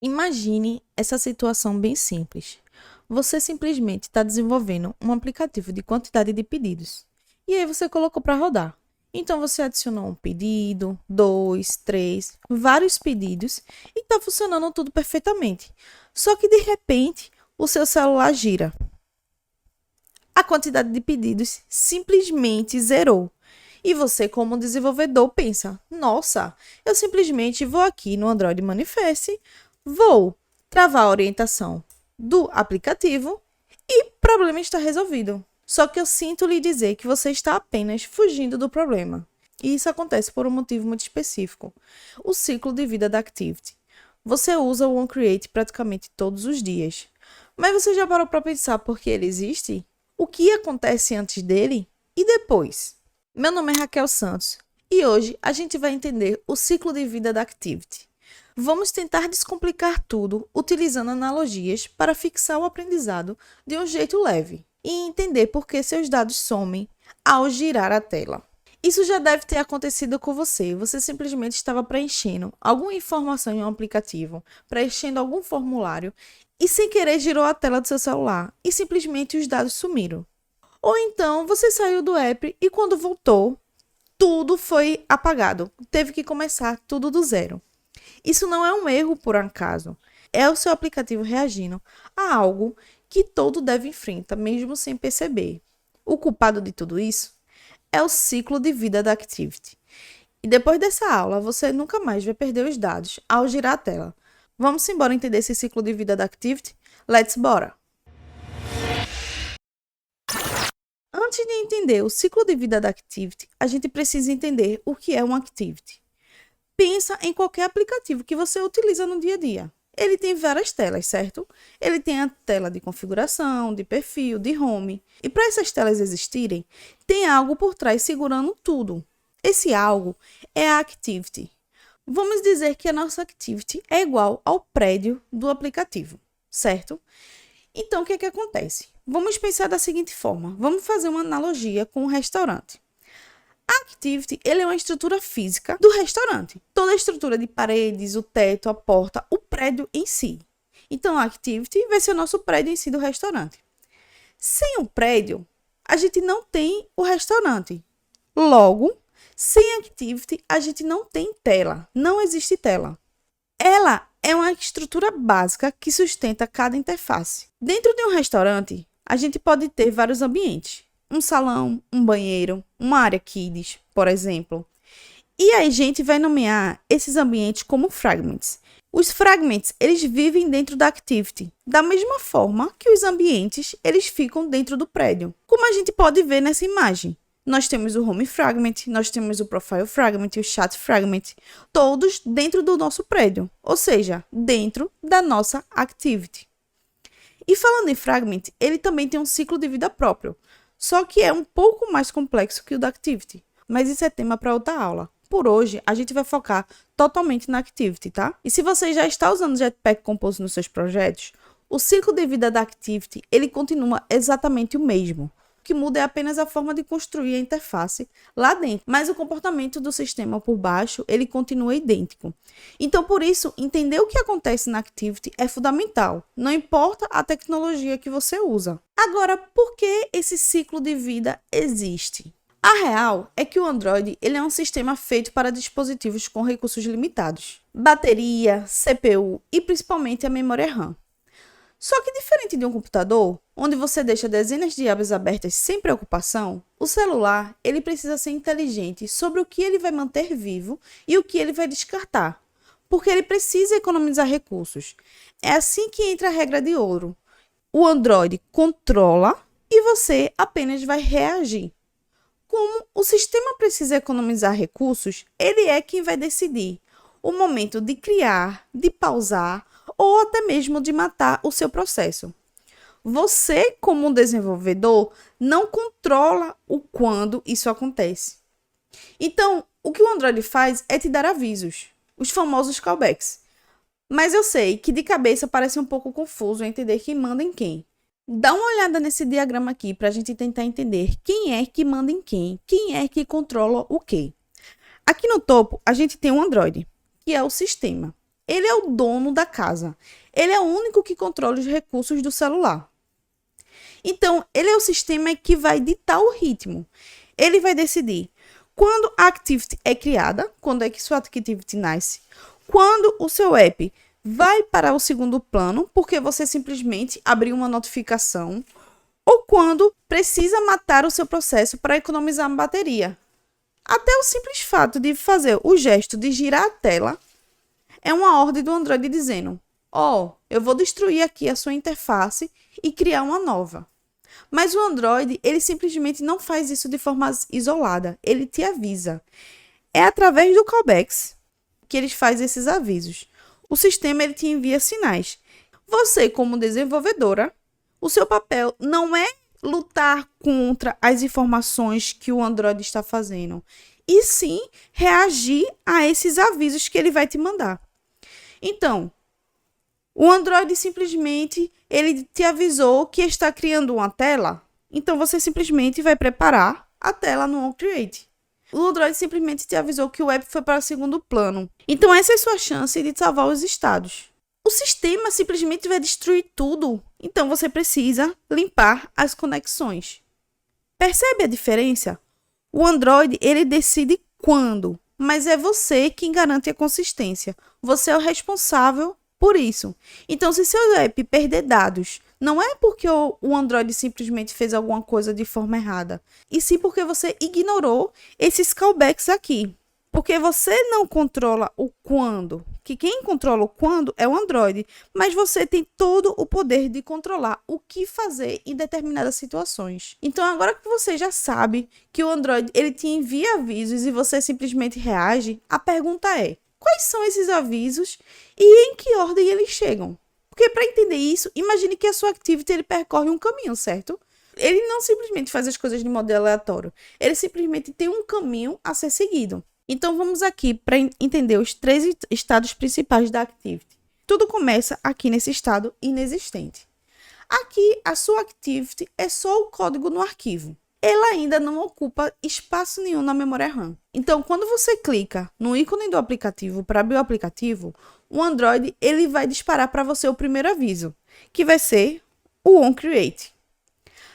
Imagine essa situação bem simples. Você simplesmente está desenvolvendo um aplicativo de quantidade de pedidos. E aí você colocou para rodar. Então você adicionou um pedido, dois, três, vários pedidos e está funcionando tudo perfeitamente. Só que de repente o seu celular gira. A quantidade de pedidos simplesmente zerou. E você, como desenvolvedor, pensa: nossa, eu simplesmente vou aqui no Android Manifest, vou travar a orientação do aplicativo e o problema está resolvido. Só que eu sinto lhe dizer que você está apenas fugindo do problema. E isso acontece por um motivo muito específico: o ciclo de vida da Activity. Você usa o OneCreate praticamente todos os dias. Mas você já parou para pensar por que ele existe? O que acontece antes dele e depois? Meu nome é Raquel Santos e hoje a gente vai entender o ciclo de vida da Activity. Vamos tentar descomplicar tudo utilizando analogias para fixar o aprendizado de um jeito leve e entender por que seus dados somem ao girar a tela. Isso já deve ter acontecido com você. Você simplesmente estava preenchendo alguma informação em um aplicativo, preenchendo algum formulário e sem querer girou a tela do seu celular e simplesmente os dados sumiram. Ou então você saiu do app e quando voltou, tudo foi apagado. Teve que começar tudo do zero. Isso não é um erro por acaso. É o seu aplicativo reagindo a algo que todo deve enfrentar, mesmo sem perceber. O culpado de tudo isso é o ciclo de vida da Activity. E depois dessa aula, você nunca mais vai perder os dados ao girar a tela. Vamos embora entender esse ciclo de vida da Activity? Let's bora! Antes de entender o ciclo de vida da Activity, a gente precisa entender o que é uma Activity. Pensa em qualquer aplicativo que você utiliza no dia a dia. Ele tem várias telas, certo? Ele tem a tela de configuração, de perfil, de home. E para essas telas existirem, tem algo por trás segurando tudo. Esse algo é a Activity. Vamos dizer que a nossa Activity é igual ao prédio do aplicativo, certo? Então, o que é que acontece? Vamos pensar da seguinte forma. Vamos fazer uma analogia com um restaurante. A Activity, ele é uma estrutura física do restaurante. Toda a estrutura de paredes, o teto, a porta, o prédio em si. Então, a Activity vai ser o nosso prédio em si do restaurante. Sem o prédio, a gente não tem o restaurante. Logo, sem Activity, a gente não tem tela. Não existe tela. Ela é uma estrutura básica que sustenta cada interface. Dentro de um restaurante, a gente pode ter vários ambientes. Um salão, um banheiro, uma área kids, por exemplo. E a gente vai nomear esses ambientes como fragments. Os fragments, eles vivem dentro da Activity, da mesma forma que os ambientes, eles ficam dentro do prédio. Como a gente pode ver nessa imagem. Nós temos o Home Fragment, nós temos o Profile Fragment e o Chat Fragment, todos dentro do nosso prédio, ou seja, dentro da nossa Activity. E falando em Fragment, ele também tem um ciclo de vida próprio, só que é um pouco mais complexo que o da Activity, mas isso é tema para outra aula. Por hoje, a gente vai focar totalmente na Activity, tá? E se você já está usando o Jetpack Compose nos seus projetos, o ciclo de vida da Activity, ele continua exatamente o mesmo. O que muda é apenas a forma de construir a interface lá dentro, mas o comportamento do sistema por baixo, ele continua idêntico. Então, por isso, entender o que acontece na Activity é fundamental, não importa a tecnologia que você usa. Agora, por que esse ciclo de vida existe? A real é que o Android ele é um sistema feito para dispositivos com recursos limitados, bateria, CPU e principalmente a memória RAM. Só que diferente de um computador, onde você deixa dezenas de abas abertas sem preocupação, o celular ele precisa ser inteligente sobre o que ele vai manter vivo e o que ele vai descartar, porque ele precisa economizar recursos. É assim que entra a regra de ouro. O Android controla e você apenas vai reagir. Como o sistema precisa economizar recursos, ele é quem vai decidir o momento de criar, de pausar ou até mesmo de matar o seu processo. Você, como um desenvolvedor, não controla o quando isso acontece. Então, o que o Android faz é te dar avisos, os famosos callbacks. Mas eu sei que de cabeça parece um pouco confuso entender quem manda em quem. Dá uma olhada nesse diagrama aqui para a gente tentar entender quem é que manda em quem é que controla o quê. Aqui no topo, a gente tem o Android, que é o sistema. ele é o dono da casa. Ele é o único que controla os recursos do celular. Então, ele é o sistema que vai ditar o ritmo. Ele vai decidir quando a activity é criada, quando é que sua activity nasce, quando o seu app vai para o segundo plano, porque você simplesmente abriu uma notificação, ou quando precisa matar o seu processo para economizar bateria. Até o simples fato de fazer o gesto de girar a tela é uma ordem do Android dizendo: eu vou destruir aqui a sua interface e criar uma nova. Mas o Android, ele simplesmente não faz isso de forma isolada, ele te avisa. É através do callbacks que ele faz esses avisos. O sistema, ele te envia sinais. Você, como desenvolvedora, o seu papel não é lutar contra as informações que o Android está fazendo, e sim reagir a esses avisos que ele vai te mandar. Então, o Android simplesmente ele te avisou que está criando uma tela, então você simplesmente vai preparar a tela no OnCreate. O Android simplesmente te avisou que o app foi para o segundo plano. Então essa é a sua chance de salvar os estados. O sistema simplesmente vai destruir tudo, então você precisa limpar as conexões. Percebe a diferença? O Android, ele decide quando, mas é você quem garante a consistência. Você é o responsável por isso. Então, se seu app perder dados, não é porque o Android simplesmente fez alguma coisa de forma errada, e sim porque você ignorou esses callbacks aqui. Porque você não controla o quando, que quem controla o quando é o Android, mas você tem todo o poder de controlar o que fazer em determinadas situações. Então, agora que você já sabe que o Android ele te envia avisos e você simplesmente reage, a pergunta é: quais são esses avisos e em que ordem eles chegam? Porque para entender isso, imagine que a sua activity ele percorre um caminho, certo? Ele não simplesmente faz as coisas de modo aleatório, ele simplesmente tem um caminho a ser seguido. Então, vamos aqui para entender os 3 estados principais da activity. Tudo começa aqui nesse estado inexistente. Aqui, a sua activity é só o código no arquivo. Ela ainda não ocupa espaço nenhum na memória RAM. Então, quando você clica no ícone do aplicativo para abrir o aplicativo, o Android ele vai disparar para você o primeiro aviso, que vai ser o OnCreate.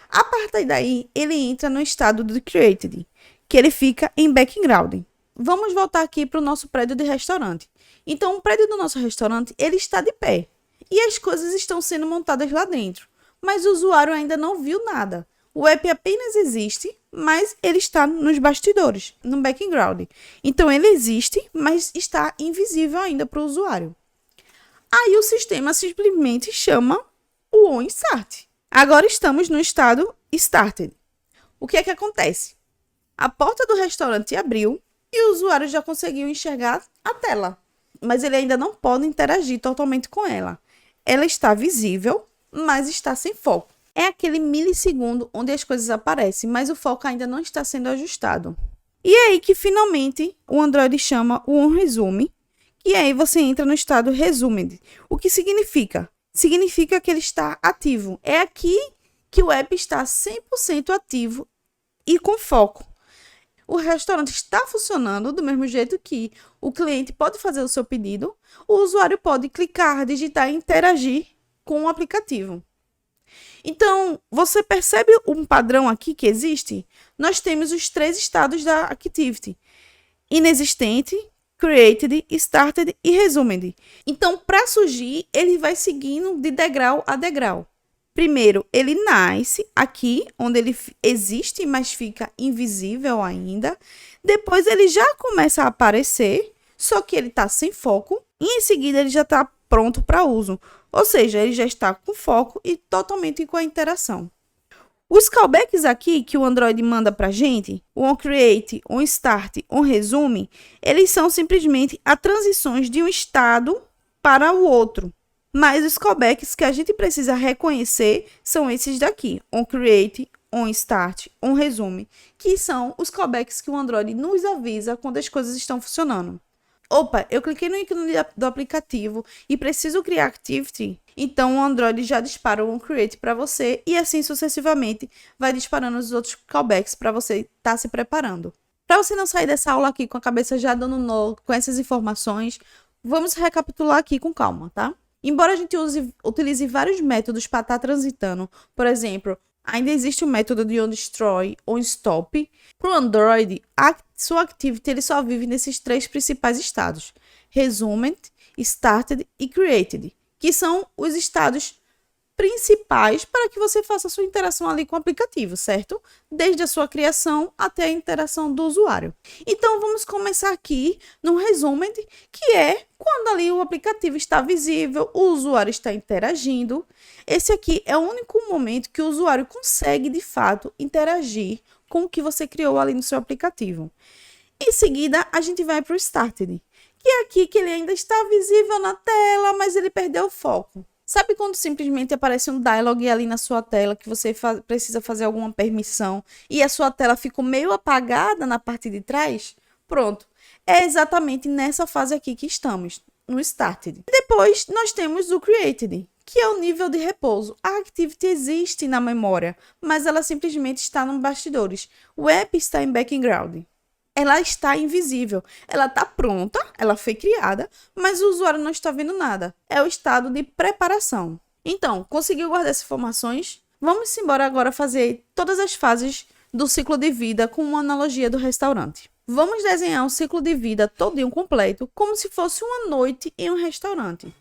A partir daí, ele entra no estado do Created, que ele fica em background. Vamos voltar aqui para o nosso prédio de restaurante. Então, o prédio do nosso restaurante, ele está de pé. E as coisas estão sendo montadas lá dentro. Mas o usuário ainda não viu nada. O app apenas existe, mas ele está nos bastidores, no background. Então, ele existe, mas está invisível ainda para o usuário. Aí, o sistema simplesmente chama o onStart. Agora, estamos no estado Started. O que é que acontece? A porta do restaurante abriu e o usuário já conseguiu enxergar a tela, mas ele ainda não pode interagir totalmente com ela. Ela está visível, mas está sem foco. É aquele milissegundo onde as coisas aparecem, mas o foco ainda não está sendo ajustado. E é aí que finalmente o Android chama o OnResume, e aí você entra no estado Resumed. O que significa? Significa que ele está ativo. É aqui que o app está 100% ativo e com foco. O restaurante está funcionando do mesmo jeito que o cliente pode fazer o seu pedido, o usuário pode clicar, digitar e interagir com o aplicativo. Então, você percebe um padrão aqui que existe? Nós temos os 3 estados da activity: inexistente, created, started e resumed. Então, para surgir, ele vai seguindo de degrau a degrau. Primeiro, ele nasce aqui, onde ele existe, mas fica invisível ainda. Depois, ele já começa a aparecer, só que ele está sem foco. E em seguida, ele já está pronto para uso. Ou seja, ele já está com foco e totalmente com a interação. Os callbacks aqui que o Android manda para a gente, o onCreate, onStart, onResume, eles são simplesmente as transições de um estado para o outro. Mas os callbacks que a gente precisa reconhecer são esses daqui: onCreate, onStart, onResume, que são os callbacks que o Android nos avisa quando as coisas estão funcionando. Opa, eu cliquei no ícone do aplicativo e preciso criar Activity, então o Android já dispara o onCreate para você e assim sucessivamente vai disparando os outros callbacks para você estar se preparando. Para você não sair dessa aula aqui com a cabeça já dando nó com essas informações, Vamos recapitular aqui com calma, tá? Embora a gente utilize vários métodos para estar transitando, por exemplo, ainda existe o método de onDestroy ou stop. Para o Android, sua activity ele só vive nesses três principais estados: resumed, started e created, que são os estados principais para que você faça a sua interação ali com o aplicativo, certo? Desde a sua criação até a interação do usuário. Então, vamos começar aqui no resumed, que é quando ali o aplicativo está visível, o usuário está interagindo. Esse aqui é o único momento que o usuário consegue, de fato, interagir com o que você criou ali no seu aplicativo. Em seguida, a gente vai para o started, que é aqui que ele ainda está visível na tela, mas ele perdeu o foco. Sabe quando simplesmente aparece um dialog ali na sua tela que você precisa fazer alguma permissão e a sua tela ficou meio apagada na parte de trás? Pronto, é exatamente nessa fase aqui que estamos, no Started. Depois nós temos o Created, que é o nível de repouso. A Activity existe na memória, mas ela simplesmente está nos bastidores. O app está em background. Ela está invisível, ela está pronta, ela foi criada, mas o usuário não está vendo nada. É o estado de preparação. Então, conseguiu guardar essas informações? Vamos embora agora fazer todas as fases do ciclo de vida com uma analogia do restaurante. Vamos desenhar um ciclo de vida todinho completo, como se fosse uma noite em um restaurante.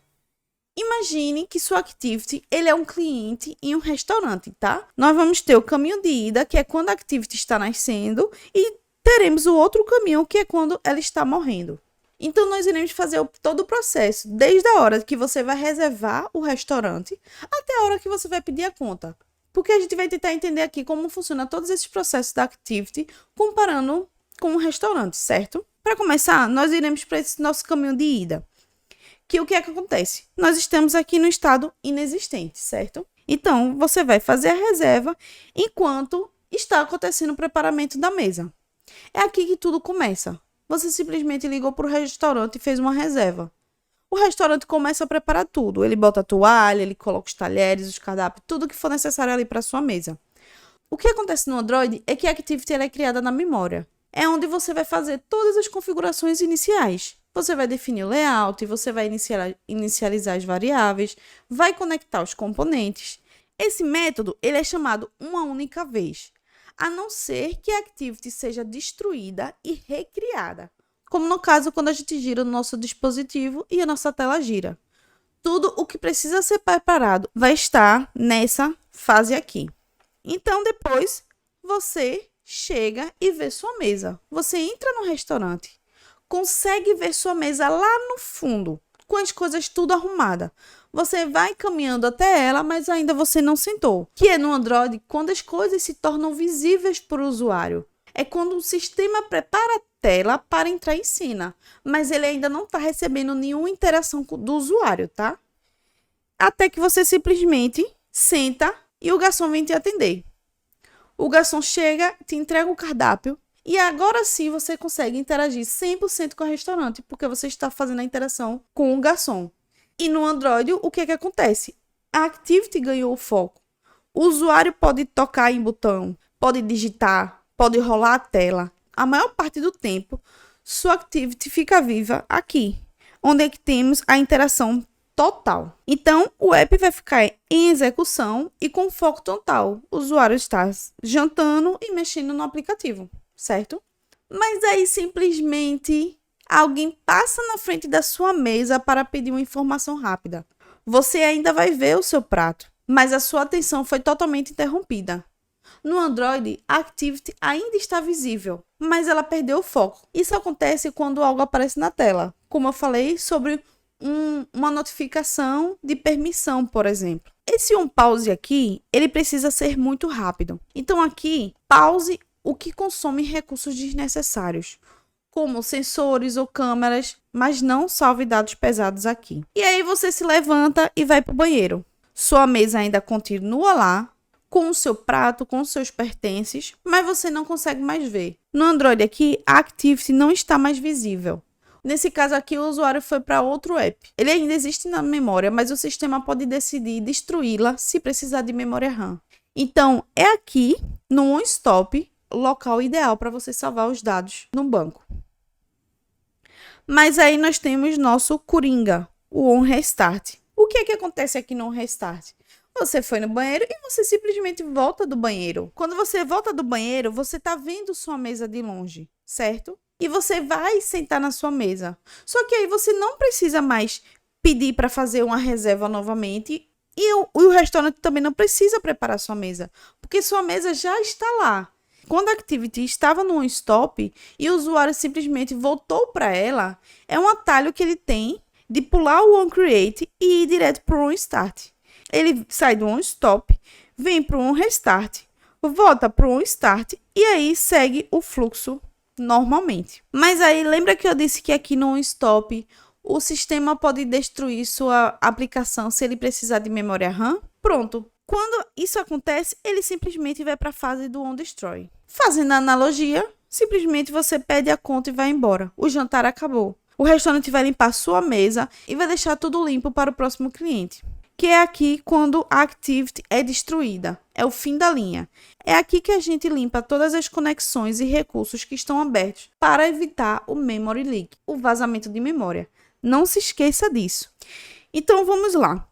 Imagine que sua activity ele é um cliente em um restaurante, tá? Nós vamos ter o caminho de ida, que é quando a activity está nascendo, e teremos o outro caminho, que é quando ela está morrendo. Então, nós iremos fazer todo o processo, desde a hora que você vai reservar o restaurante até a hora que você vai pedir a conta. Porque a gente vai tentar entender aqui como funciona todos esses processos da Activity, comparando com um restaurante, certo? Para começar, nós iremos para esse nosso caminho de ida. Que o que é que acontece? Nós estamos aqui no estado inexistente, certo? Então, você vai fazer a reserva enquanto está acontecendo o preparamento da mesa. É aqui que tudo começa. Você simplesmente ligou para o restaurante e fez uma reserva. O restaurante começa a preparar tudo. Ele bota a toalha, ele coloca os talheres, os cardápios, tudo que for necessário ali para a sua mesa. O que acontece no Android é que a Activity ela é criada na memória. É onde você vai fazer todas as configurações iniciais. Você vai definir o layout, você vai inicializar as variáveis, vai conectar os componentes. Esse método ele é chamado uma única vez, a não ser que a Activity seja destruída e recriada, como no caso quando a gente gira o nosso dispositivo e a nossa tela gira. Tudo o que precisa ser preparado vai estar nessa fase aqui. Então, depois, você chega e vê sua mesa. Você entra no restaurante, consegue ver sua mesa lá no fundo, com as coisas tudo arrumada. Você vai caminhando até ela, mas ainda você não sentou. Que é no Android quando as coisas se tornam visíveis para o usuário. É quando o sistema prepara a tela para entrar em cena, mas ele ainda não está recebendo nenhuma interação do usuário, tá? Até que você simplesmente senta e o garçom vem te atender. O garçom chega, te entrega o cardápio e agora sim você consegue interagir 100% com o restaurante, porque você está fazendo a interação com o garçom. E no Android, o que acontece? A Activity ganhou o foco. O usuário pode tocar em botão, pode digitar, pode rolar a tela. A maior parte do tempo, sua Activity fica viva aqui, onde é que temos a interação total. Então, o app vai ficar em execução e com foco total. O usuário está jantando e mexendo no aplicativo, certo? Mas aí, simplesmente, alguém passa na frente da sua mesa para pedir uma informação rápida. Você ainda vai ver o seu prato, mas a sua atenção foi totalmente interrompida. No Android, a Activity ainda está visível, mas ela perdeu o foco. Isso acontece quando algo aparece na tela, como eu falei sobre uma notificação de permissão, por exemplo. Esse pause aqui, ele precisa ser muito rápido. Então aqui, pause o que consome recursos desnecessários, como sensores ou câmeras, mas não salve dados pesados aqui. E aí você se levanta e vai para o banheiro. Sua mesa ainda continua lá, com o seu prato, com os seus pertences, mas você não consegue mais ver. No Android aqui, a Activity não está mais visível. Nesse caso aqui, o usuário foi para outro app. Ele ainda existe na memória, mas o sistema pode decidir destruí-la se precisar de memória RAM. Então, é aqui, no OnStop, o local ideal para você salvar os dados no banco. Mas aí nós temos nosso coringa, o on restart. O que é que acontece aqui no on restart? Você foi no banheiro e você simplesmente volta do banheiro. Quando você volta do banheiro, você está vendo sua mesa de longe, certo? E você vai sentar na sua mesa. Só que aí você não precisa mais pedir para fazer uma reserva novamente e o restaurante também não precisa preparar sua mesa, porque sua mesa já está lá. Quando a Activity estava no on-stop e o usuário simplesmente voltou para ela, é um atalho que ele tem de pular o on-create e ir direto para o on-start. Ele sai do on-stop, vem para o on-restart, volta para o on-start e aí segue o fluxo normalmente. Mas aí lembra que eu disse que aqui no on-stop o sistema pode destruir sua aplicação se ele precisar de memória RAM? Pronto. Quando isso acontece, ele simplesmente vai para a fase do on-destroy. Fazendo a analogia, simplesmente você pede a conta e vai embora. O jantar acabou. O restaurante vai limpar sua mesa e vai deixar tudo limpo para o próximo cliente. Que é aqui quando a Activity é destruída. É o fim da linha. É aqui que a gente limpa todas as conexões e recursos que estão abertos para evitar o memory leak, o vazamento de memória. Não se esqueça disso. Então, vamos lá.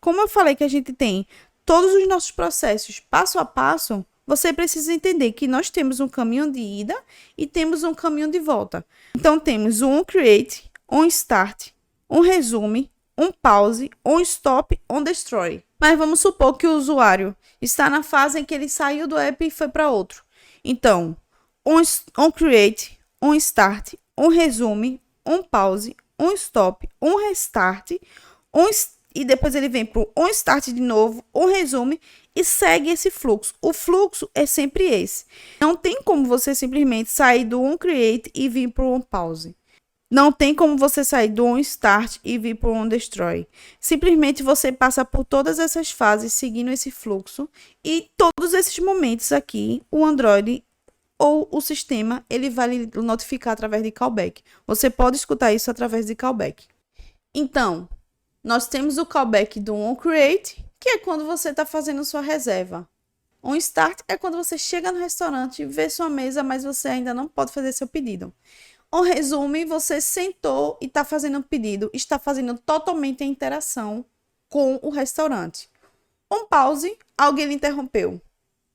Como eu falei que a gente tem todos os nossos processos passo a passo, você precisa entender que nós temos um caminho de ida e temos um caminho de volta. Então, temos um create, um start, um resume, um pause, um stop, um destroy. Mas vamos supor que o usuário está na fase em que ele saiu do app e foi para outro. Então, um create, um start, um resume, um pause, um stop, um restart, e depois ele vem para um start de novo, um resume e segue esse fluxo. O fluxo é sempre esse. Não tem como você simplesmente sair do on create e vir para um pause. Não tem como você sair do on start e vir para o on destroy. Simplesmente você passa por todas essas fases seguindo esse fluxo e todos esses momentos aqui, o Android ou o sistema, ele vai lhe notificar através de callback. Você pode escutar isso através de callback. Então, nós temos o callback do onCreate, que é quando você está fazendo sua reserva. OnStart é quando você chega no restaurante, vê sua mesa, mas você ainda não pode fazer seu pedido. OnResume, você sentou e está fazendo um pedido, está fazendo totalmente a interação com o restaurante. OnPause, alguém lhe interrompeu.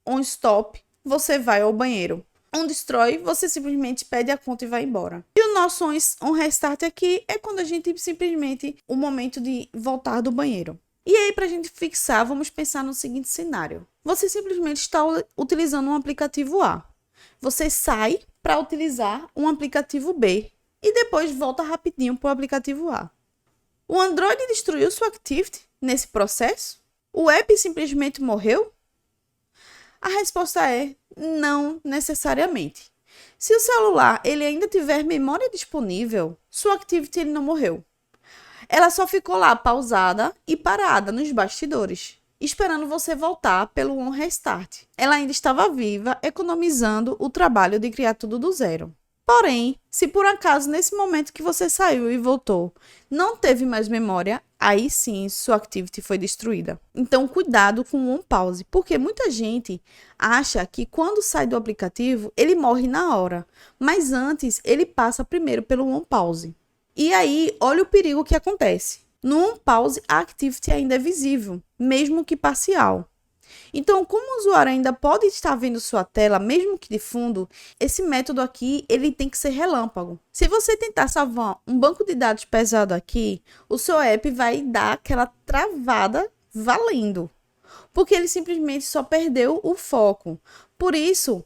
OnStop, você vai ao banheiro. OnDestroy, você simplesmente pede a conta e vai embora. E o nosso OnRestart aqui é quando a gente simplesmente, o momento de voltar do banheiro. E aí, para a gente fixar, vamos pensar no seguinte cenário. Você simplesmente está utilizando um aplicativo A. Você sai para utilizar um aplicativo B e depois volta rapidinho para o aplicativo A. O Android destruiu sua Activity nesse processo? O app simplesmente morreu? A resposta é não necessariamente. Se o celular ele ainda tiver memória disponível, sua Activity ele não morreu. Ela só ficou lá pausada e parada nos bastidores, esperando você voltar pelo OnRestart. Ela ainda estava viva, economizando o trabalho de criar tudo do zero. Porém, se por acaso nesse momento que você saiu e voltou, não teve mais memória, aí sim sua Activity foi destruída. Então, cuidado com o OnPause, porque muita gente acha que quando sai do aplicativo, ele morre na hora, mas antes ele passa primeiro pelo OnPause. E aí, olha o perigo que acontece. No OnPause, a Activity ainda é visível, mesmo que parcial. Então, como o usuário ainda pode estar vendo sua tela, mesmo que de fundo, esse método aqui ele tem que ser relâmpago. Se você tentar salvar um banco de dados pesado aqui, o seu app vai dar aquela travada valendo, porque ele simplesmente só perdeu o foco. Por isso,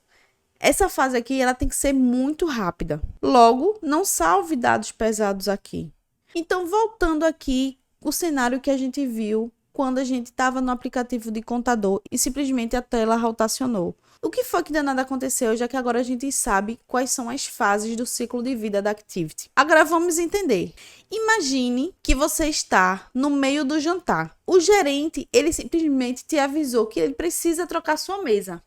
essa fase aqui ela tem que ser muito rápida. Logo, não salve dados pesados aqui. Então, voltando aqui, o cenário que a gente viu quando a gente estava no aplicativo de contador e simplesmente a tela rotacionou. O que foi que danado aconteceu, já que agora a gente sabe quais são as fases do ciclo de vida da Activity. Agora vamos entender. Imagine que você está no meio do jantar. O gerente, ele simplesmente te avisou que ele precisa trocar sua mesa.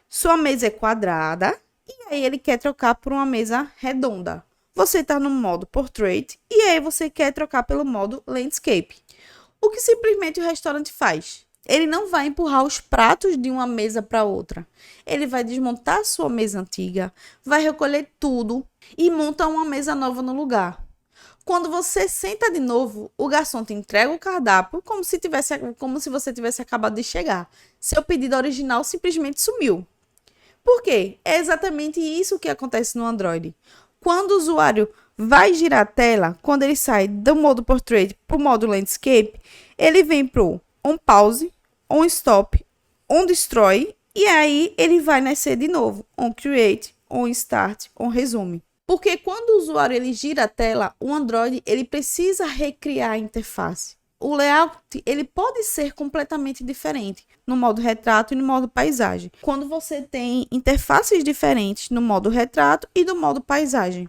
Sua mesa é quadrada e aí ele quer trocar por uma mesa redonda. Você está no modo Portrait e aí você quer trocar pelo modo Landscape. O que simplesmente o restaurante faz? Ele não vai empurrar os pratos de uma mesa para outra. Ele vai desmontar a sua mesa antiga, vai recolher tudo e monta uma mesa nova no lugar. Quando você senta de novo, o garçom te entrega o cardápio como se você tivesse acabado de chegar. Seu pedido original simplesmente sumiu. Por quê? É exatamente isso que acontece no Android. Quando o usuário vai girar a tela, quando ele sai do modo Portrait para o modo Landscape, ele vem para o On Pause, On Stop, On Destroy, e aí ele vai nascer de novo, On Create, On Start, On Resume. Porque quando o usuário ele gira a tela, o Android ele precisa recriar a interface. O layout ele pode ser completamente diferente no modo retrato e no modo paisagem. Quando você tem interfaces diferentes no modo retrato e no modo paisagem.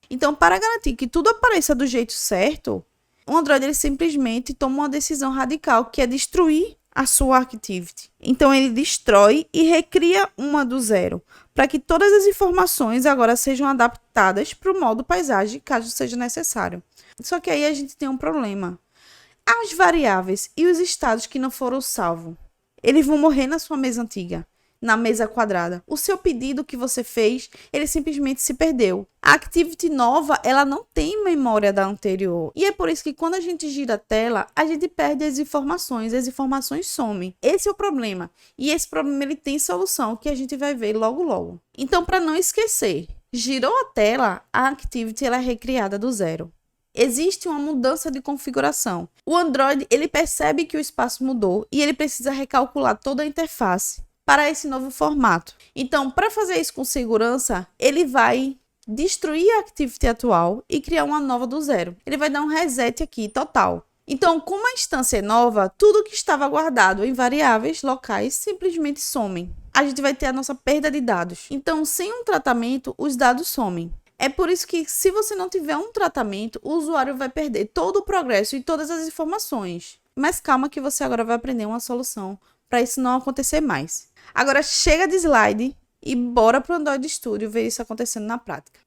Então, para garantir que tudo apareça do jeito certo, o Android ele simplesmente toma uma decisão radical, que é destruir a sua Activity. Então, ele destrói e recria uma do zero, para que todas as informações agora sejam adaptadas para o modo paisagem, caso seja necessário. Só que aí a gente tem um problema. As variáveis e os estados que não foram salvos, eles vão morrer na sua mesa antiga, na mesa quadrada. O seu pedido que você fez, ele simplesmente se perdeu. A Activity nova, ela não tem memória da anterior. E é por isso que quando a gente gira a tela, a gente perde as informações somem. Esse é o problema. E esse problema ele tem solução, que a gente vai ver logo logo. Então, para não esquecer, girou a tela, a Activity ela é recriada do zero. Existe uma mudança de configuração. O Android ele percebe que o espaço mudou e ele precisa recalcular toda a interface para esse novo formato. Então, para fazer isso com segurança, ele vai destruir a Activity atual e criar uma nova do zero. Ele vai dar um reset aqui total. Então, como a instância é nova, tudo que estava guardado em variáveis locais simplesmente somem. A gente vai ter a nossa perda de dados. Então, sem um tratamento, os dados somem. É por isso que, se você não tiver um tratamento, o usuário vai perder todo o progresso e todas as informações. Mas calma que você agora vai aprender uma solução para isso não acontecer mais. Agora chega de slide e bora para o Android Studio ver isso acontecendo na prática.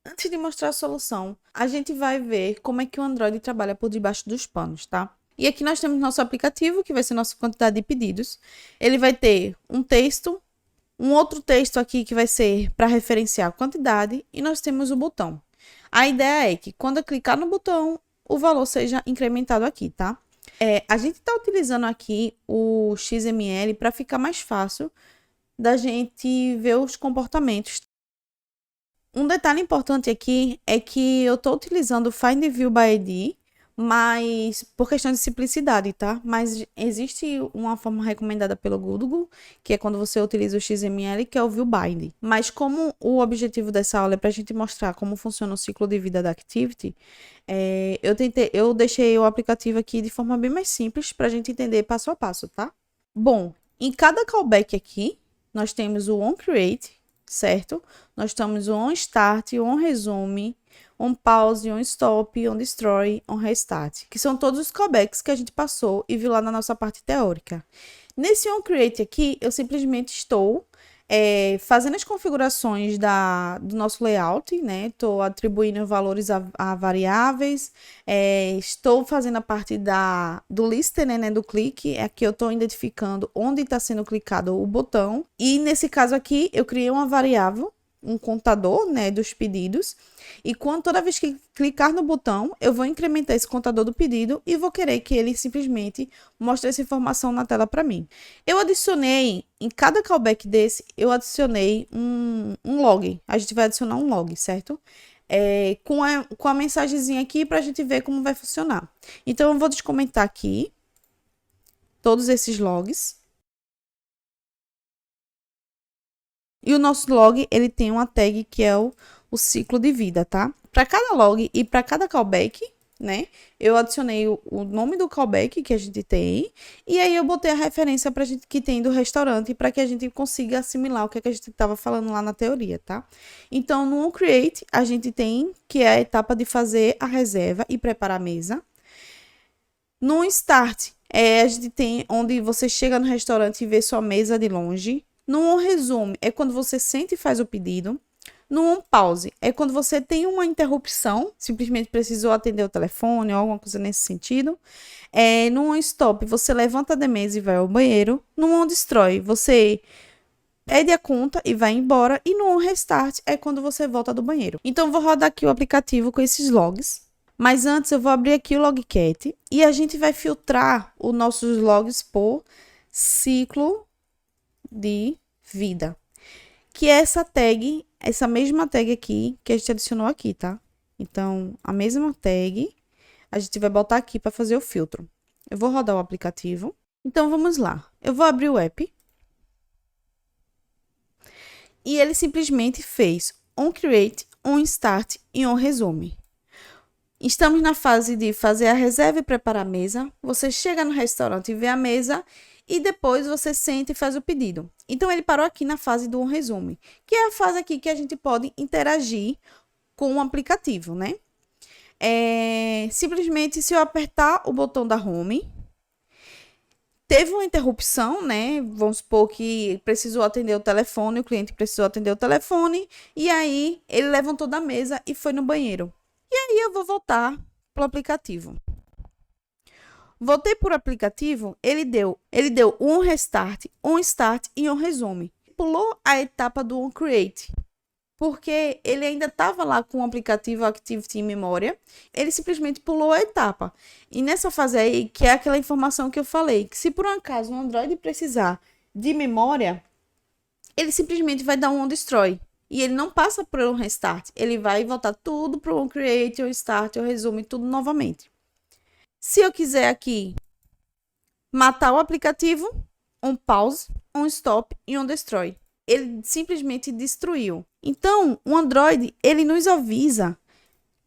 Antes de mostrar a solução, a gente vai ver como é que o Android trabalha por debaixo dos panos, tá? E aqui nós temos nosso aplicativo, que vai ser nossa quantidade de pedidos. Ele vai ter um texto, um outro texto aqui que vai ser para referenciar a quantidade, e nós temos o botão. A ideia é que quando eu clicar no botão, o valor seja incrementado aqui, tá? A gente está utilizando aqui o XML para ficar mais fácil da gente ver os comportamentos. Um detalhe importante aqui é que eu estou utilizando o Find View by ID, mas por questão de simplicidade, tá? Mas existe uma forma recomendada pelo Google, que é quando você utiliza o XML, que é o View Bind. Mas como o objetivo dessa aula é para a gente mostrar como funciona o ciclo de vida da Activity, eu deixei o aplicativo aqui de forma bem mais simples para a gente entender passo a passo, tá? Bom, em cada callback aqui, nós temos o onCreate, certo? Nós temos o onStart, o onResume, On Pause, On Stop, On Destroy, On Restart, que são todos os callbacks que a gente passou e viu lá na nossa parte teórica. Nesse On Create aqui, eu simplesmente estou fazendo as configurações do nosso layout, né? Estou atribuindo valores a variáveis, estou fazendo a parte do listener, né? Do clique, aqui eu estou identificando onde está sendo clicado o botão, e nesse caso aqui, eu criei uma variável, um contador, né, dos pedidos, e toda vez que clicar no botão, eu vou incrementar esse contador do pedido e vou querer que ele simplesmente mostre essa informação na tela para mim. Eu adicionei, em cada callback desse, eu adicionei um log. A gente vai adicionar um log, certo? Com a mensagenzinha aqui para a gente ver como vai funcionar. Então, eu vou descomentar aqui todos esses logs. E o nosso log, ele tem uma tag que é o ciclo de vida, tá? Para cada log e para cada callback, né? Eu adicionei o nome do callback que a gente tem, e aí eu botei a referência pra gente que tem do restaurante, para que a gente consiga assimilar o que a gente estava falando lá na teoria, tá? Então, no onCreate, a gente tem que é a etapa de fazer a reserva e preparar a mesa. No Start, a gente tem onde você chega no restaurante e vê sua mesa de longe. No onResume, é quando você sente e faz o pedido. No on pause é quando você tem uma interrupção, simplesmente precisou atender o telefone ou alguma coisa nesse sentido. No on stop, você levanta da mesa e vai ao banheiro. No on destroy, você pede a conta e vai embora. E no on restart é quando você volta do banheiro. Então, eu vou rodar aqui o aplicativo com esses logs. Mas antes, eu vou abrir aqui o Logcat e a gente vai filtrar os nossos logs por ciclo de vida. Que é essa tag, essa mesma tag aqui que a gente adicionou aqui, tá? Então, a mesma tag, a gente vai botar aqui para fazer o filtro. Eu vou rodar o aplicativo. Então, vamos lá. Eu vou abrir o app. E ele simplesmente fez onCreate, onStart e onResume. Estamos na fase de fazer a reserva e preparar a mesa. Você chega no restaurante e vê a mesa e depois você senta e faz o pedido. Então, ele parou aqui na fase do onResume, que é a fase aqui que a gente pode interagir com o aplicativo, né? Simplesmente, se eu apertar o botão da Home, teve uma interrupção, né? Vamos supor que precisou atender o telefone, o cliente precisou atender o telefone, e aí ele levantou da mesa e foi no banheiro. E aí eu vou voltar para o aplicativo. Voltei para o aplicativo, ele deu um restart, um start e um resume. Pulou a etapa do onCreate, porque ele ainda estava lá com o aplicativo Activity em memória, ele simplesmente pulou a etapa. E nessa fase aí, que é aquela informação que eu falei, que se por um acaso o Android precisar de memória, ele simplesmente vai dar um onDestroy. E ele não passa por um restart, ele vai voltar tudo para o onCreate, o start, o resume, tudo novamente. Se eu quiser aqui matar o aplicativo, on pause, on stop e on destroy. Ele simplesmente destruiu. Então, o Android, ele nos avisa,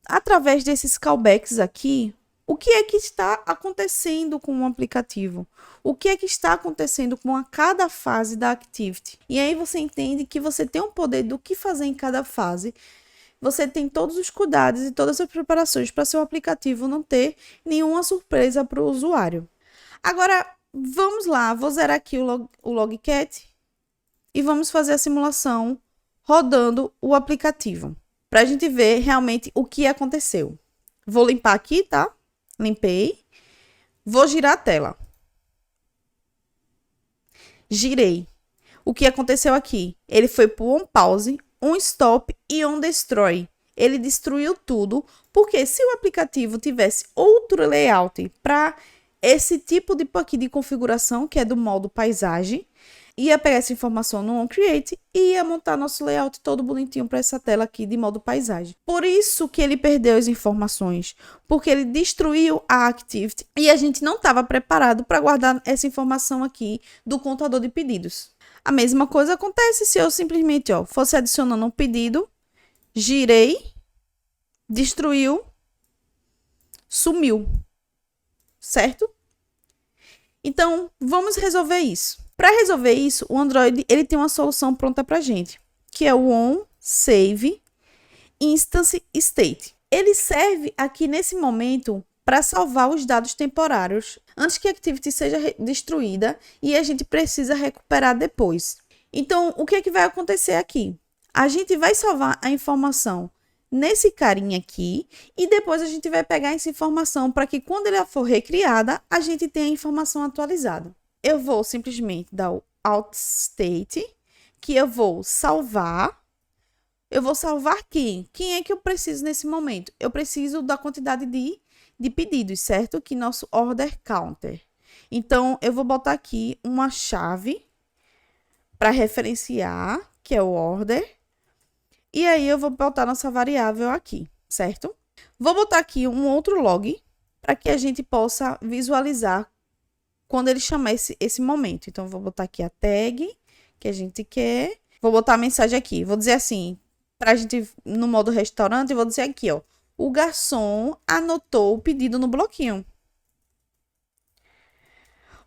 através desses callbacks aqui, o que é que está acontecendo com o aplicativo. O que é que está acontecendo com cada fase da Activity. E aí você entende que você tem um poder do que fazer em cada fase. Você tem todos os cuidados e todas as preparações para seu aplicativo não ter nenhuma surpresa para o usuário. Agora, vamos lá. Vou zerar aqui o Logcat e vamos fazer a simulação rodando o aplicativo, para a gente ver realmente o que aconteceu. Vou limpar aqui, tá? Limpei. Vou girar a tela. Girei. O que aconteceu aqui? Ele foi para o on pause, on stop e on destroy. Ele destruiu tudo, porque se o aplicativo tivesse outro layout para esse tipo de configuração, que é do modo paisagem, ia pegar essa informação no onCreate e ia montar nosso layout todo bonitinho para essa tela aqui de modo paisagem. Por isso que ele perdeu as informações, porque ele destruiu a Activity e a gente não estava preparado para guardar essa informação aqui do contador de pedidos. A mesma coisa acontece se eu simplesmente fosse adicionando um pedido, girei, destruiu, sumiu, certo? Então, vamos resolver isso. Para resolver isso, o Android ele tem uma solução pronta para a gente, que é o onSave Instance State. Ele serve aqui nesse momento para salvar os dados temporários antes que a Activity seja destruída e a gente precisa recuperar depois. Então, o que é que vai acontecer aqui? A gente vai salvar a informação nesse carinha aqui e depois a gente vai pegar essa informação para que quando ela for recriada, a gente tenha a informação atualizada. Eu vou simplesmente dar o Alt State, que eu vou salvar. Eu vou salvar quem? Quem é que eu preciso nesse momento? Eu preciso da quantidade de pedidos, certo? Que nosso Order Counter. Então, eu vou botar aqui uma chave para referenciar, que é o Order. E aí, eu vou botar nossa variável aqui, certo? Vou botar aqui um outro log para que a gente possa visualizar quando ele chamar esse momento. Então, vou botar aqui a tag que a gente quer. Vou botar a mensagem aqui. Vou dizer assim, para a gente, no modo restaurante, eu vou dizer aqui, o garçom anotou o pedido no bloquinho.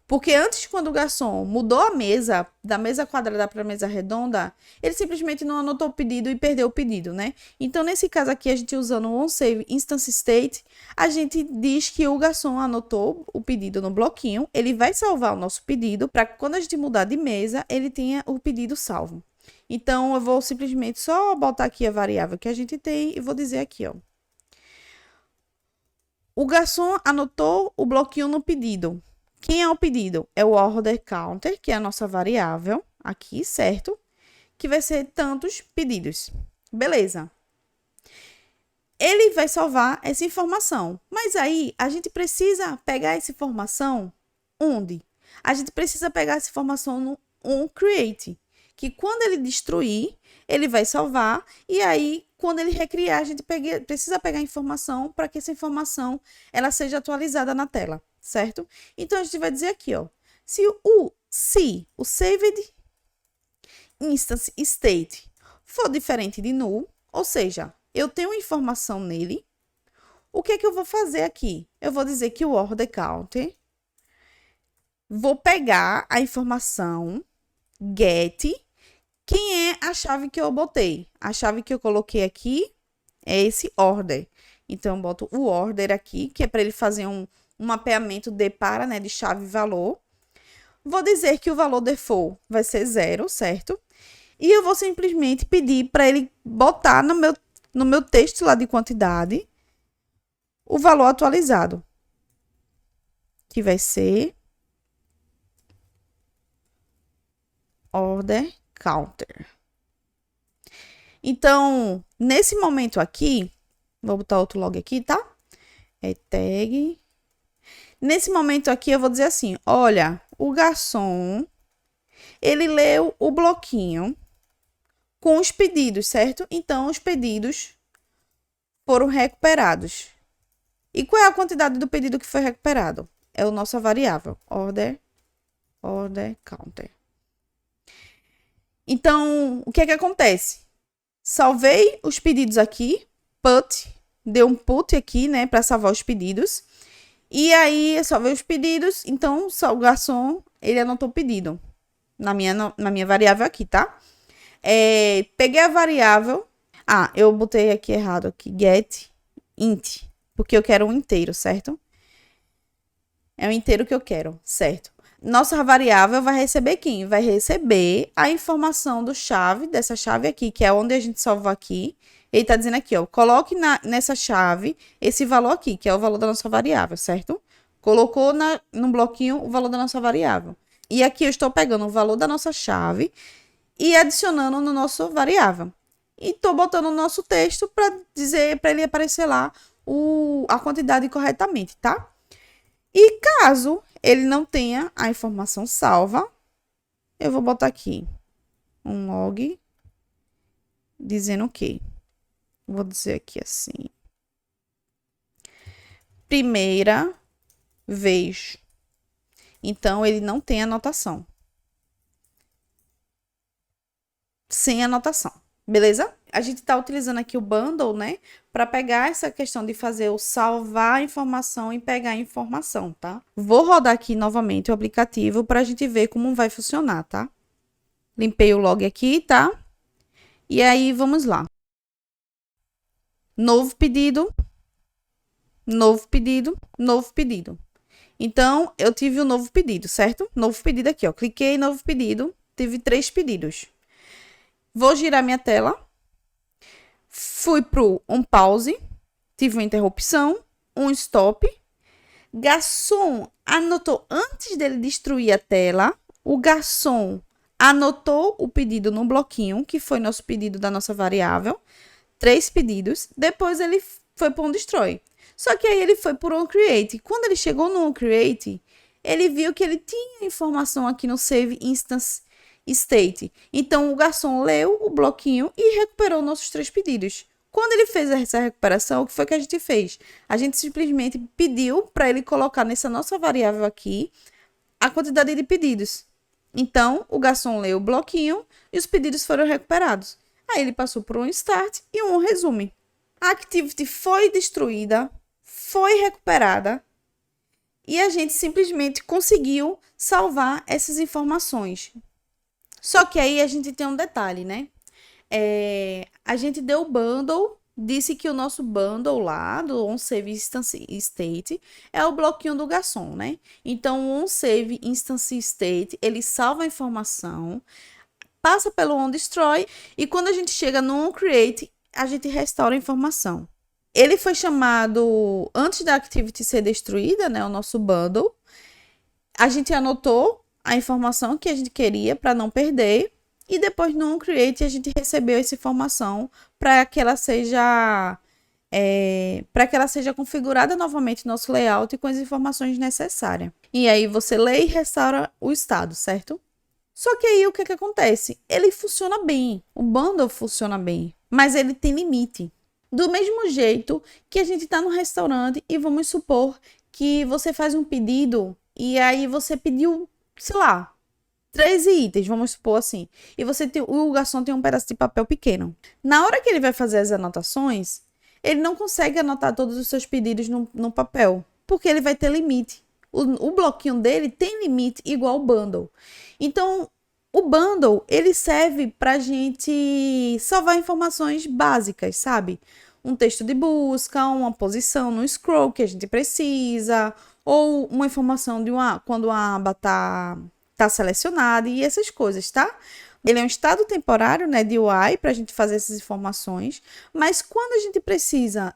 Porque antes, quando o garçom mudou a mesa, da mesa quadrada para a mesa redonda, ele simplesmente não anotou o pedido e perdeu o pedido, né? Então, nesse caso aqui, a gente usando o onSave Instance State, a gente diz que o garçom anotou o pedido no bloquinho, ele vai salvar o nosso pedido para que quando a gente mudar de mesa, ele tenha o pedido salvo. Então, eu vou simplesmente só botar aqui a variável que a gente tem e vou dizer aqui, ó. O garçom anotou o bloquinho no pedido. Quem é o pedido? É o order counter, que é a nossa variável aqui, certo? Que vai ser tantos pedidos. Beleza. Ele vai salvar essa informação. Mas aí, a gente precisa pegar essa informação onde? A gente precisa pegar essa informação no onCreate, que quando ele destruir, ele vai salvar, e aí, quando ele recriar, a gente precisa pegar a informação para que essa informação ela seja atualizada na tela, certo? Então, a gente vai dizer aqui, ó, se o saved instance state for diferente de null, ou seja, eu tenho informação nele, o que é que eu vou fazer aqui? Eu vou dizer que o order counter, vou pegar a informação get, quem é a chave que eu botei? A chave que eu coloquei aqui é esse order. Então, eu boto o order aqui, que é para ele fazer um mapeamento de para, né, de chave e valor. Vou dizer que o valor default vai ser 0, certo? E eu vou simplesmente pedir para ele botar no meu texto lá de quantidade o valor atualizado, que vai ser order counter. Então, nesse momento aqui, vou botar outro log aqui, tá? É tag. Nesse momento aqui, eu vou dizer assim, olha, o garçom, ele leu o bloquinho com os pedidos, certo? Então, os pedidos foram recuperados. E qual é a quantidade do pedido que foi recuperado? É a nossa variável, order counter. Então, o que é que acontece? Salvei os pedidos aqui, put, deu um put aqui, né, para salvar os pedidos. E aí, eu salvei os pedidos, então o garçom, ele anotou o pedido na minha variável aqui, tá? Peguei a variável, eu botei aqui errado, aqui, get int, porque eu quero um inteiro, certo? É o inteiro que eu quero, certo? Nossa variável vai receber quem? Vai receber a informação do chave, dessa chave aqui, que é onde a gente salvou aqui. Ele tá dizendo aqui, ó, coloque nessa chave esse valor aqui, que é o valor da nossa variável, certo? Colocou no bloquinho o valor da nossa variável. E aqui eu estou pegando o valor da nossa chave e adicionando no nosso variável. E estou botando o nosso texto para dizer, para ele aparecer lá a quantidade corretamente, tá? E caso ele não tenha a informação salva, eu vou botar aqui um log dizendo o quê? Vou dizer aqui assim. Primeira vez. Então, ele não tem anotação. Sem anotação. Beleza? A gente está utilizando aqui o bundle, né? Para pegar essa questão de fazer o salvar a informação e pegar a informação, tá? Vou rodar aqui novamente o aplicativo para a gente ver como vai funcionar, tá? Limpei o log aqui, tá? E aí, vamos lá. Novo pedido. Novo pedido. Novo pedido. Então, eu tive um novo pedido, certo? Novo pedido aqui, ó. Cliquei em novo pedido. Tive 3 pedidos. Vou girar minha tela. Fui pro um pause, tive uma interrupção, um stop. Garçom anotou, antes dele destruir a tela, o garçom anotou o pedido no bloquinho, que foi nosso pedido da nossa variável. 3 pedidos. Depois ele foi para um destroy. Só que aí ele foi por onCreate. Quando ele chegou no onCreate, ele viu que ele tinha informação aqui no Save Instance State. Então, o garçom leu o bloquinho e recuperou nossos 3 pedidos. Quando ele fez essa recuperação, o que foi que a gente fez? A gente simplesmente pediu para ele colocar nessa nossa variável aqui a quantidade de pedidos. Então, o garçom leu o bloquinho e os pedidos foram recuperados. Aí ele passou por um start e um resume. A activity foi destruída, foi recuperada e a gente simplesmente conseguiu salvar essas informações. Só que aí a gente tem um detalhe, né? A gente deu o bundle, disse que o nosso bundle lá do onSave Instance State é o bloquinho do garçom, né? Então, o onSave Instance State, ele salva a informação. passa pelo onDestroy e quando a gente chega no onCreate, a gente restaura a informação. Ele foi chamado antes da activity ser destruída, né, o nosso bundle. A gente anotou a informação que a gente queria para não perder e depois no onCreate a gente recebeu essa informação para que ela seja configurada novamente no nosso layout com as informações necessárias. E aí você lê e restaura o estado, certo? Só que aí o que acontece? Ele funciona bem, o bundle funciona bem, mas ele tem limite. Do mesmo jeito que a gente está no restaurante e vamos supor que você faz um pedido e aí você pediu, sei lá, 13 itens, vamos supor assim, e o garçom tem um pedaço de papel pequeno. Na hora que ele vai fazer as anotações, ele não consegue anotar todos os seus pedidos no papel, porque ele vai ter limite. O bloquinho dele tem limite igual o bundle. Então, o bundle, ele serve para gente salvar informações básicas, sabe? Um texto de busca, uma posição no scroll que a gente precisa, ou uma informação de quando a aba tá selecionada e essas coisas, tá? Ele é um estado temporário, né, de UI para a gente fazer essas informações, mas quando a gente precisa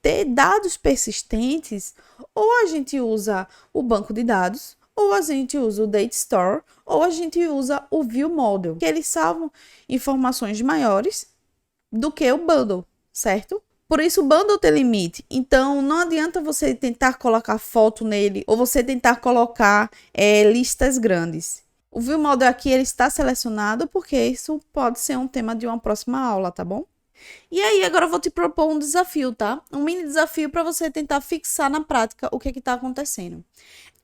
ter dados persistentes, ou a gente usa o banco de dados, ou a gente usa o Data Store, ou a gente usa o View Model, que eles salvam informações maiores do que o bundle, certo? Por isso o bundle tem limite, então não adianta você tentar colocar foto nele, ou você tentar colocar listas grandes. O View Model aqui ele está selecionado porque isso pode ser um tema de uma próxima aula, tá bom? E aí, agora eu vou te propor um desafio, tá? Um mini desafio para você tentar fixar na prática o que está acontecendo.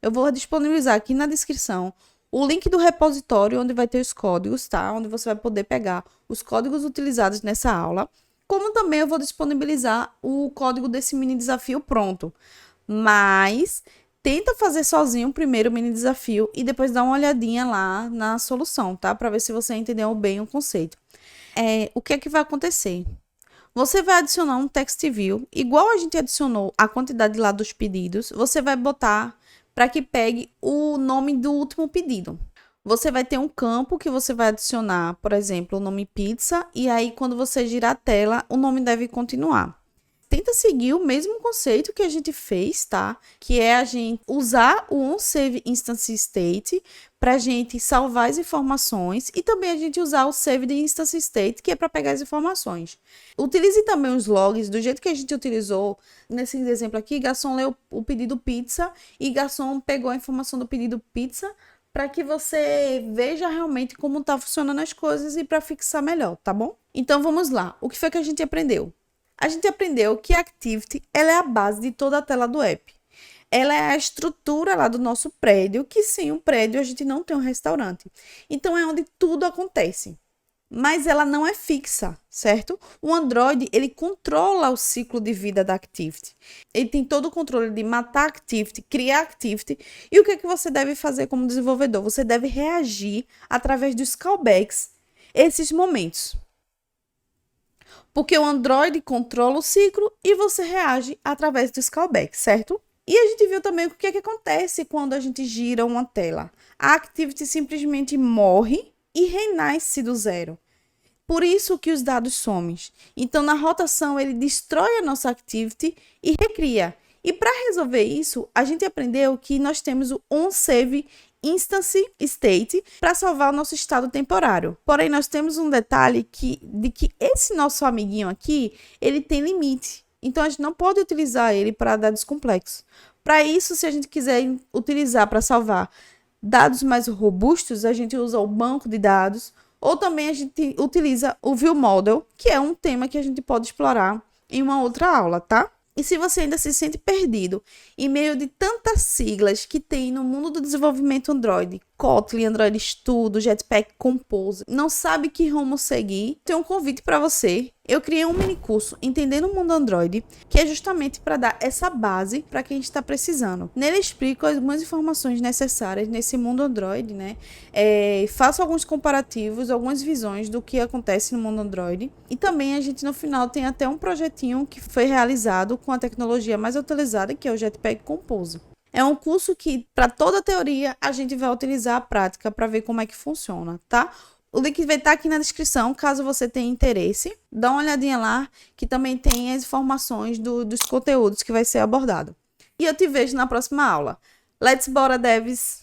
Eu vou disponibilizar aqui na descrição o link do repositório onde vai ter os códigos, tá? Onde você vai poder pegar os códigos utilizados nessa aula. Como também eu vou disponibilizar o código desse mini desafio pronto. Mas tenta fazer sozinho o primeiro mini desafio e depois dá uma olhadinha lá na solução, tá? Para ver se você entendeu bem o conceito. O que é que vai acontecer? Você vai adicionar um text view, igual a gente adicionou a quantidade lá dos pedidos, você vai botar para que pegue o nome do último pedido. Você vai ter um campo que você vai adicionar, por exemplo, o nome pizza, e aí quando você girar a tela, o nome deve continuar. Tenta seguir o mesmo conceito que a gente fez, tá? Que é a gente usar o onSave Instance State para a gente salvar as informações e também a gente usar o Save the Instance State, que é para pegar as informações. Utilize também os logs do jeito que a gente utilizou nesse exemplo aqui. Garçom leu o pedido pizza e garçom pegou a informação do pedido pizza para que você veja realmente como está funcionando as coisas e para fixar melhor, tá bom? Então vamos lá. O que foi que a gente aprendeu? A gente aprendeu que a Activity ela é a base de toda a tela do app. Ela é a estrutura lá do nosso prédio, que sem um prédio a gente não tem um restaurante. Então é onde tudo acontece. Mas ela não é fixa, certo? O Android, ele controla o ciclo de vida da Activity. Ele tem todo o controle de matar a Activity, criar a Activity. E o que é que você deve fazer como desenvolvedor? Você deve reagir através dos callbacks esses momentos. Porque o Android controla o ciclo e você reage através dos callbacks, certo? E a gente viu também o que é que acontece quando a gente gira uma tela. A Activity simplesmente morre e renasce do zero. Por isso que os dados somem. Então, na rotação, ele destrói a nossa Activity e recria. E para resolver isso, a gente aprendeu que nós temos o onSave Instance State para salvar o nosso estado temporário. Porém, nós temos um detalhe de que esse nosso amiguinho aqui, ele tem limite. Então, a gente não pode utilizar ele para dados complexos. Para isso, se a gente quiser utilizar para salvar dados mais robustos, a gente usa o banco de dados, ou também a gente utiliza o View Model, que é um tema que a gente pode explorar em uma outra aula, tá? E se você ainda se sente perdido em meio de tantas siglas que tem no mundo do desenvolvimento Android, Kotlin, Android Studio, Jetpack Compose, não sabe que rumo seguir, tem um convite para você. Eu criei um mini curso Entendendo o Mundo Android, que é justamente para dar essa base para quem está precisando. Nele eu explico algumas informações necessárias nesse mundo Android, né? Faço alguns comparativos, algumas visões do que acontece no mundo Android. E também a gente no final tem até um projetinho que foi realizado com a tecnologia mais utilizada, que é o Jetpack Compose. É um curso que, para toda a teoria, a gente vai utilizar a prática para ver como é que funciona, tá? O link vai estar aqui na descrição, caso você tenha interesse. Dá uma olhadinha lá, que também tem as informações dos conteúdos que vai ser abordado. E eu te vejo na próxima aula. Let's bora, devs!